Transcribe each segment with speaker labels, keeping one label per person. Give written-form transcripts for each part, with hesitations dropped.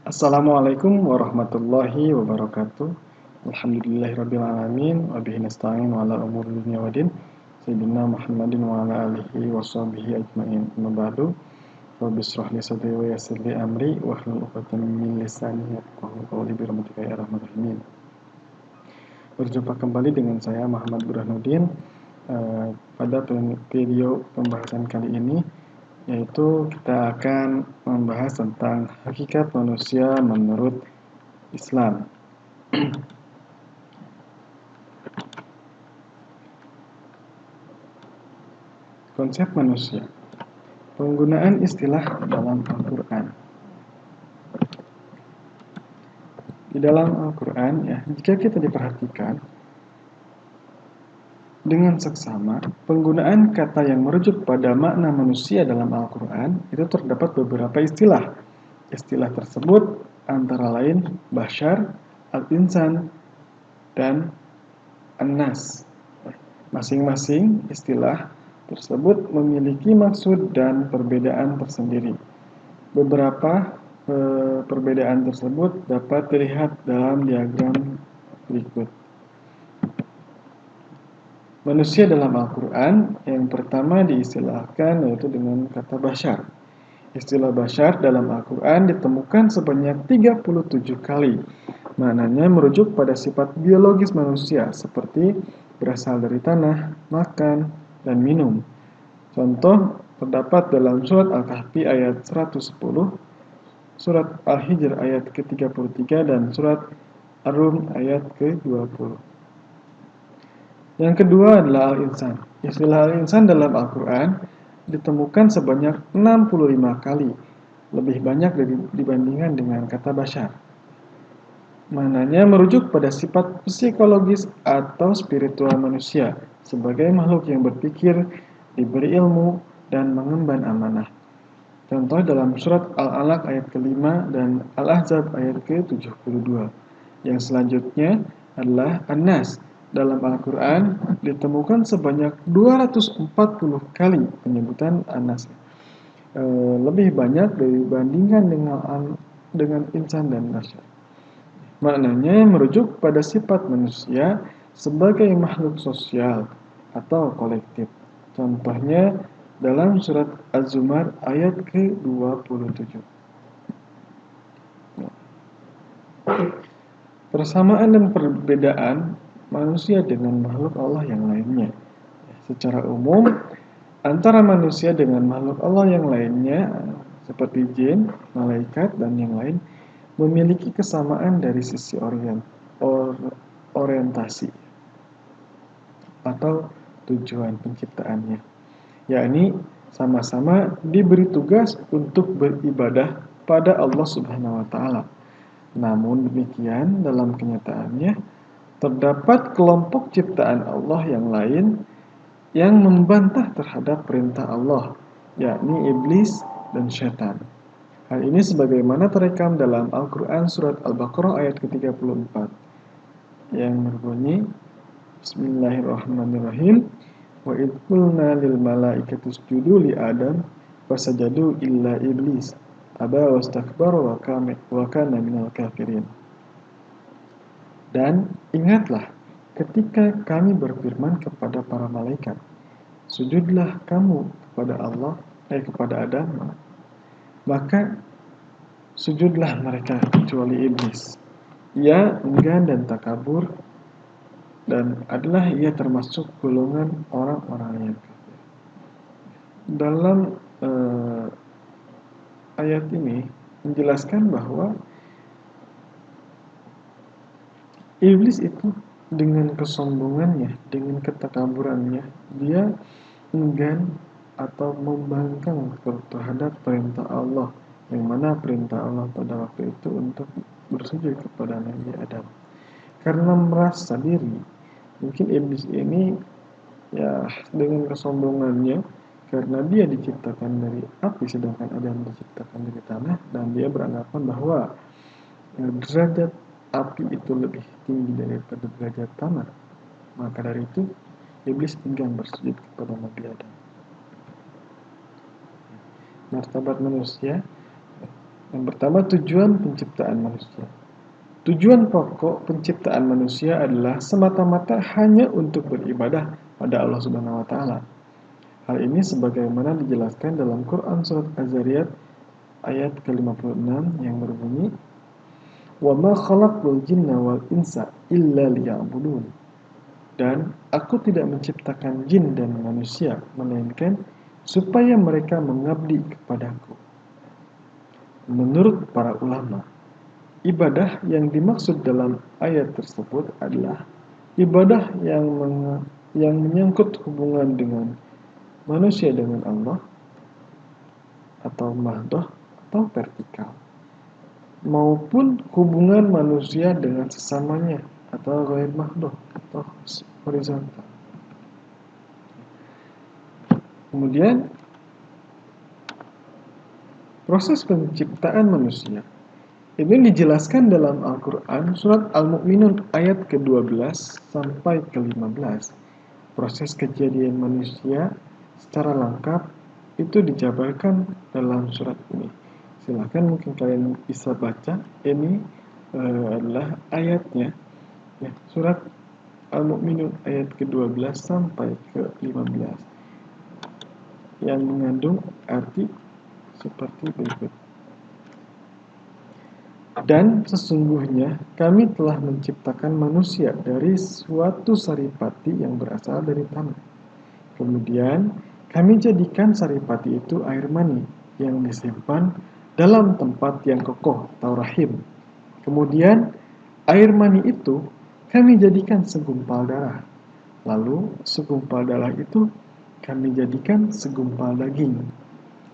Speaker 1: Assalamualaikum warahmatullahi wabarakatuh. Alhamdulillahirabbil alamin wa bihi nasta'in wa ala umuri dunya waddin. Sayyidina Muhammadin wa ala alihi washabihi ajmain. Amma ba'du. Rabbi shrah li sadri wa yassir li amri wa hlul 'uqdatam min lisani yafqahu qawli bi rahmatika ya arhamar rahimin. Berjumpa kembali dengan saya Muhammad Burhanuddin pada video pembahasan kali ini, yaitu kita akan membahas tentang hakikat manusia menurut Islam. Konsep manusia. Penggunaan istilah dalam Al-Quran. Di dalam Al-Quran, jika kita diperhatikan dengan seksama, penggunaan kata yang merujuk pada makna manusia dalam Al-Quran itu terdapat beberapa istilah. Istilah tersebut antara lain Bashar, Al-Insan, dan An-Nas. Masing-masing istilah tersebut memiliki maksud dan perbedaan tersendiri. Beberapa perbedaan tersebut dapat dilihat dalam diagram berikut. Manusia dalam Al-Quran yang pertama diistilahkan yaitu dengan kata Bashar. Istilah Bashar dalam Al-Quran ditemukan sebanyak 37 kali. Maknanya merujuk pada sifat biologis manusia seperti berasal dari tanah, makan, dan minum. Contoh terdapat dalam surat Al-Kahfi ayat 110, surat Al-Hijr ayat ke-33, dan surat Ar-Rum ayat ke-20. Yang kedua adalah Al-Insan. Istilah Al-Insan dalam Al-Quran ditemukan sebanyak 65 kali, lebih banyak dibandingkan dengan kata Bashar. Maknanya merujuk pada sifat psikologis atau spiritual manusia sebagai makhluk yang berpikir, diberi ilmu, dan mengemban amanah. Contoh dalam surat Al-Alaq ayat ke-5 dan Al-Ahzab ayat ke-72. Yang selanjutnya adalah An-Nas. Dalam Al-Quran ditemukan sebanyak 240 kali penyebutan An-Nas. Lebih banyak dibandingkan dengan Insan dan Bashar. Maknanya merujuk pada sifat manusia sebagai makhluk sosial atau kolektif. Contohnya dalam surat Az-Zumar ayat ke-27. Persamaan dan perbedaan manusia dengan makhluk Allah yang lainnya. Secara umum, antara manusia dengan makhluk Allah yang lainnya seperti jin, malaikat, dan yang lain memiliki kesamaan dari sisi orientasi atau tujuan penciptaannya, yakni sama-sama diberi tugas untuk beribadah pada Allah Subhanahu wa Ta'ala. Namun demikian, dalam kenyataannya terdapat kelompok ciptaan Allah yang lain yang membantah terhadap perintah Allah, yakni iblis dan syaitan. Hal ini sebagaimana terekam dalam Al-Quran surat Al-Baqarah ayat ke-34 yang berbunyi Bismillahirrahmanirrahim, wa idh qulna lil malaikati isjudu li Adam fasajadu illa iblis aba wastakbara wa kana minal kafirin. Dan ingatlah ketika kami berfirman kepada para malaikat, sujudlah kamu kepada Adam, maka sujudlah mereka kecuali iblis. Ia enggan dan takabur, dan adalah ia termasuk golongan orang-orang yang kafir. Dalam ayat ini menjelaskan bahwa iblis itu dengan kesombongannya, dengan ketakaburannya, dia enggan atau membangkang terhadap perintah Allah, yang mana perintah Allah pada waktu itu untuk bersujud kepada Nabi Adam. Karena merasa diri, mungkin iblis ini dengan kesombongannya, karena dia diciptakan dari api sedangkan Adam diciptakan dari tanah, dan dia beranggapan bahwa derajat api itu lebih tinggi daripada derajat tanah. Maka dari itu iblis enggan bersujud kepada Nabi Adam. Martabat manusia Yang pertama, tujuan penciptaan manusia. Tujuan pokok penciptaan manusia adalah semata-mata hanya untuk beribadah pada Allah Subhanahu wa taala. Hal ini sebagaimana dijelaskan dalam Quran surat Az-Zariyat ayat ke-56 yang berbunyi, "Wa ma khalaqtul jinna wal insa illa liya'budun." Dan aku tidak menciptakan jin dan manusia melainkan supaya mereka mengabdi kepadaku. Menurut para ulama, ibadah yang dimaksud dalam ayat tersebut adalah ibadah yang menyangkut hubungan dengan manusia dengan Allah, atau mahdoh atau vertikal, maupun hubungan manusia dengan sesamanya atau ghair mahdoh atau horizontal. Kemudian proses penciptaan manusia ini dijelaskan dalam Al-Quran surat Al-Mu'minun ayat ke-12 sampai ke-15. Proses kejadian manusia secara lengkap itu dijabarkan dalam surat ini. Silahkan mungkin kalian bisa baca. Ini adalah ayatnya, ya, surat Al-Mu'minun ayat ke-12 sampai ke-15 yang mengandung arti seperti berikut. Dan sesungguhnya kami telah menciptakan manusia dari suatu saripati yang berasal dari tanah. Kemudian kami jadikan saripati itu air mani yang disimpan dalam tempat yang kokoh atau rahim. Kemudian air mani itu kami jadikan segumpal darah. Lalu segumpal darah itu kami jadikan segumpal daging.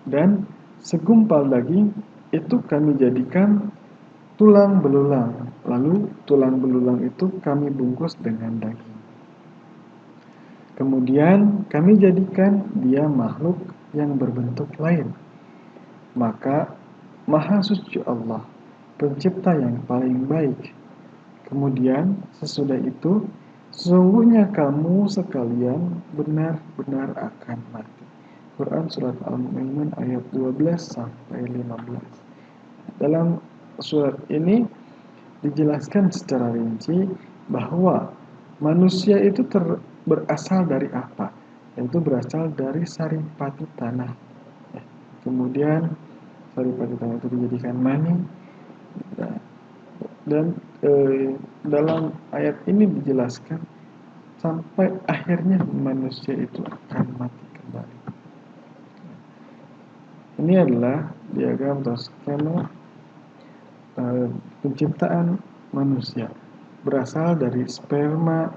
Speaker 1: Dan segumpal daging itu kami jadikan tulang belulang. Lalu tulang belulang itu kami bungkus dengan daging. Kemudian kami jadikan dia makhluk yang berbentuk lain. Maka Maha Suci Allah, pencipta yang paling baik. Kemudian sesudah itu, sesungguhnya kamu sekalian benar-benar akan mati. Quran surat Al-Mu'minun ayat 12 sampai 15. Dalam surat ini dijelaskan secara rinci bahwa manusia itu berasal dari apa? Yaitu berasal dari saripati tanah. Kemudian saripati tanah itu dijadikan mani. Dan dalam ayat ini dijelaskan sampai akhirnya manusia itu akan mati kembali. Ini adalah diagram atau skema penciptaan manusia, berasal dari sperma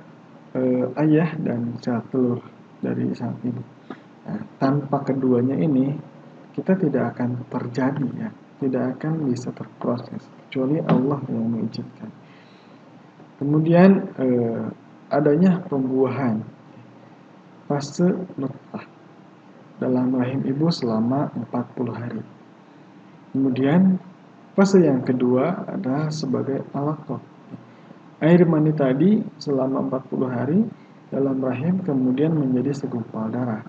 Speaker 1: ayah dan sel telur dari sang ibu. Nah, tanpa keduanya ini kita tidak akan terjadi, ya, tidak akan bisa terproses kecuali Allah yang mengizinkan. Kemudian adanya pembuahan fase nutfah dalam rahim ibu selama 40 hari. Kemudian fase yang kedua adalah sebagai alaqah. Air mani tadi selama 40 hari dalam rahim kemudian menjadi segumpal darah.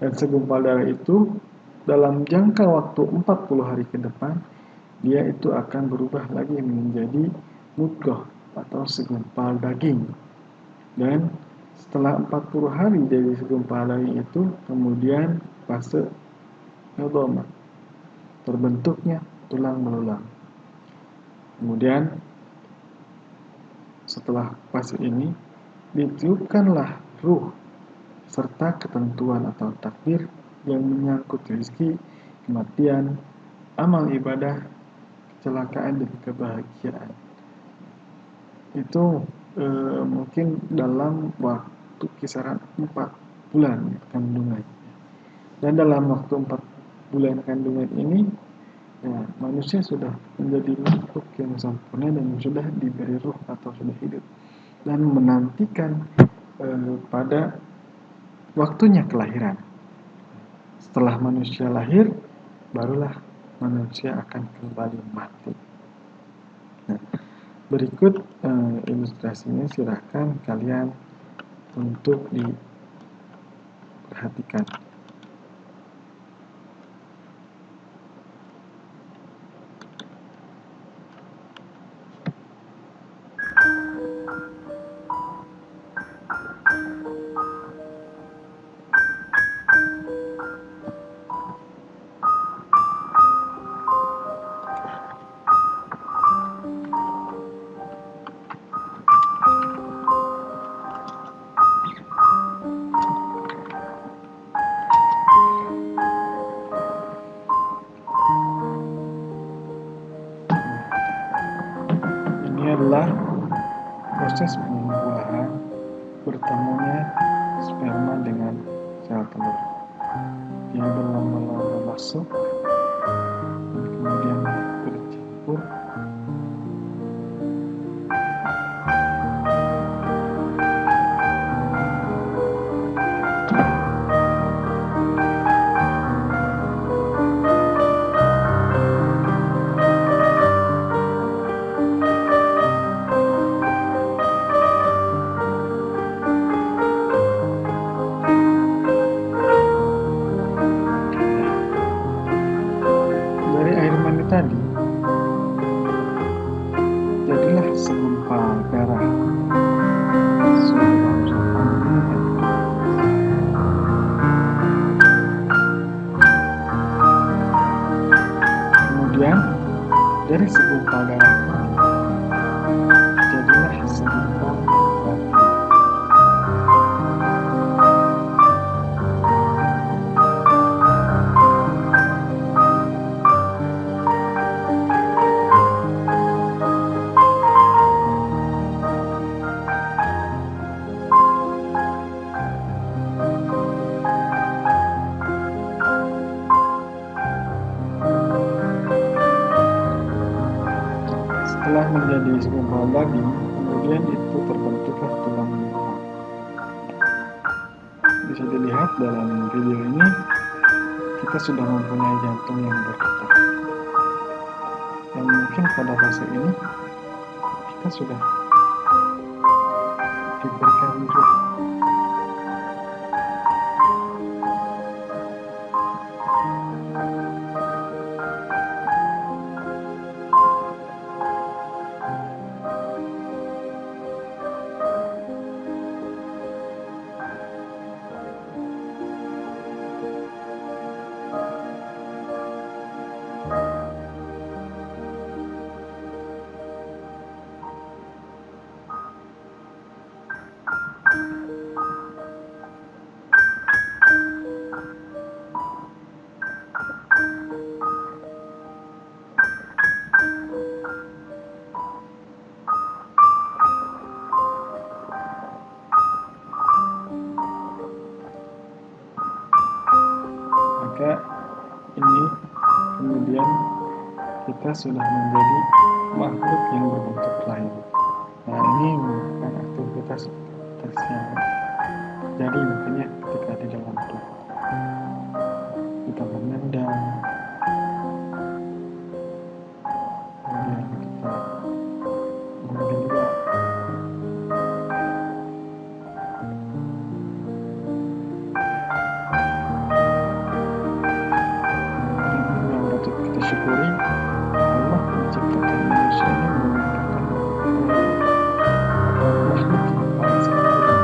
Speaker 1: Dan segumpal darah itu dalam jangka waktu 40 hari ke depan dia itu akan berubah lagi menjadi mudghah atau segumpal daging. Dan setelah 40 hari dari segumpal daging itu kemudian fase idhamah, terbentuknya tulang belulang. Kemudian setelah fase ini ditiupkanlah ruh serta ketentuan atau takdir yang menyangkut rezeki, kematian, amal ibadah, kecelakaan dan kebahagiaan. Itu mungkin dalam waktu kisaran 4 bulan kandungan. Dan dalam waktu 4 bulan kandungan ini ya, manusia sudah menjadi makhluk yang sempurna dan sudah diberi ruh atau sudah hidup dan menantikan pada waktunya kelahiran. Setelah manusia lahir, barulah manusia akan kembali mati. Nah, berikut ilustrasinya, silahkan kalian untuk diperhatikan. adalah proses pembuahan bertemunya sperma dengan sel telur. Dia berlama-lama masuk dan kemudian bercampur dari air mani tadi. Jadilah segumpal darah. Kemudian dari segumpal darah jadilah segumpal batu. Setelah menjadi segumpal daging, kemudian itu terbentuklah tulang belulang. Bisa dilihat dalam video ini, kita sudah mempunyai jantung yang berdetak. Dan mungkin pada fase ini, kita sudah diberikan ruh. Maka ini kemudian kita sudah menjadi makhluk yang berbentuk lain. Nah, ini merupakan aktivitas yang terjadi mungkin ya ketika di dalam tubuh. Kita menendang, kemudian kita mungkin juga yang patut kita syukuri, Allah menciptakan manusia ini merupakan makhluk yang paling sempurna.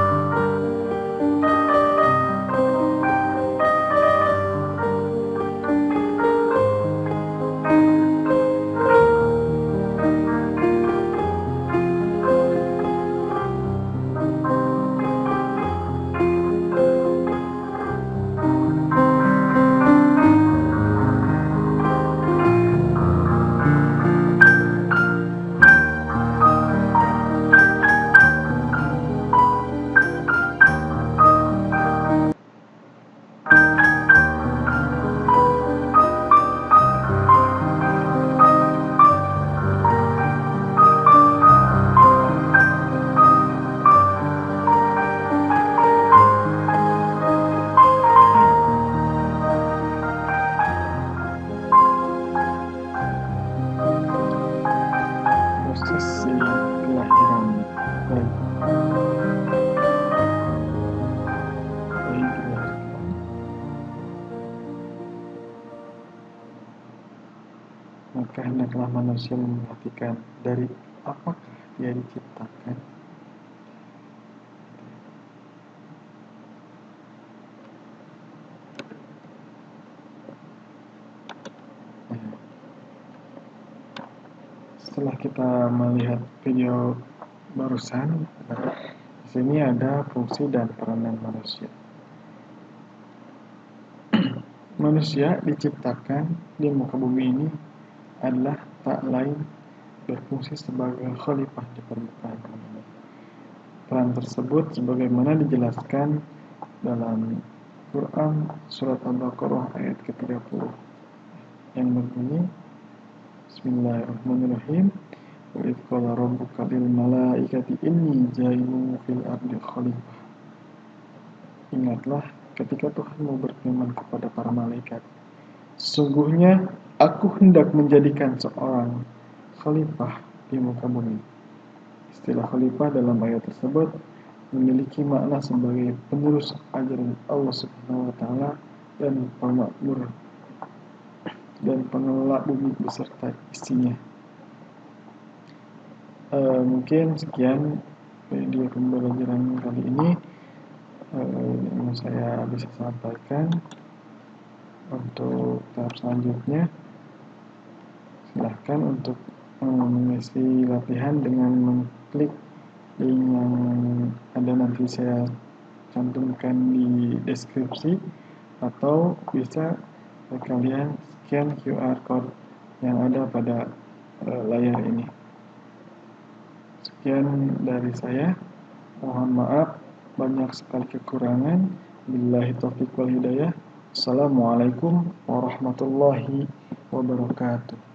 Speaker 1: Prosesi kelahiran bayi dilahirkan. Maka hendaklah manusia memperhatikan dari apakah dia diciptakan. Setelah kita melihat video barusan, di sini ada fungsi dan peranan manusia. Manusia diciptakan di muka bumi ini adalah tak lain berfungsi sebagai khalifah di permukaan bumi. Peran tersebut sebagaimana dijelaskan dalam Quran surat Al-Baqarah ayat ke-30 yang berbunyi Bismillahirrahmanirrahim. Wa idh qala rabbuka lil malaikati inni jailun fil ardi khalifah. Ingatlah ketika Tuhanmu berfirman kepada para malaikat, sesungguhnya aku hendak menjadikan seorang khalifah di muka bumi. Istilah khalifah dalam ayat tersebut memiliki makna sebagai penerus ajaran Allah Subhanahu wa taala dan pemakmur dan pengelola bumi beserta isinya. Mungkin sekian video pembelajaran kali ini yang saya bisa sampaikan. Untuk tahap selanjutnya, silahkan untuk mengisi latihan dengan mengklik link yang ada nanti saya cantumkan di deskripsi, atau bisa kalian scan QR code yang ada pada layar ini. Sekian dari saya, mohon maaf banyak sekali kekurangan. Billahi taufiq wal hidayah. Assalamualaikum warahmatullahi wabarakatuh.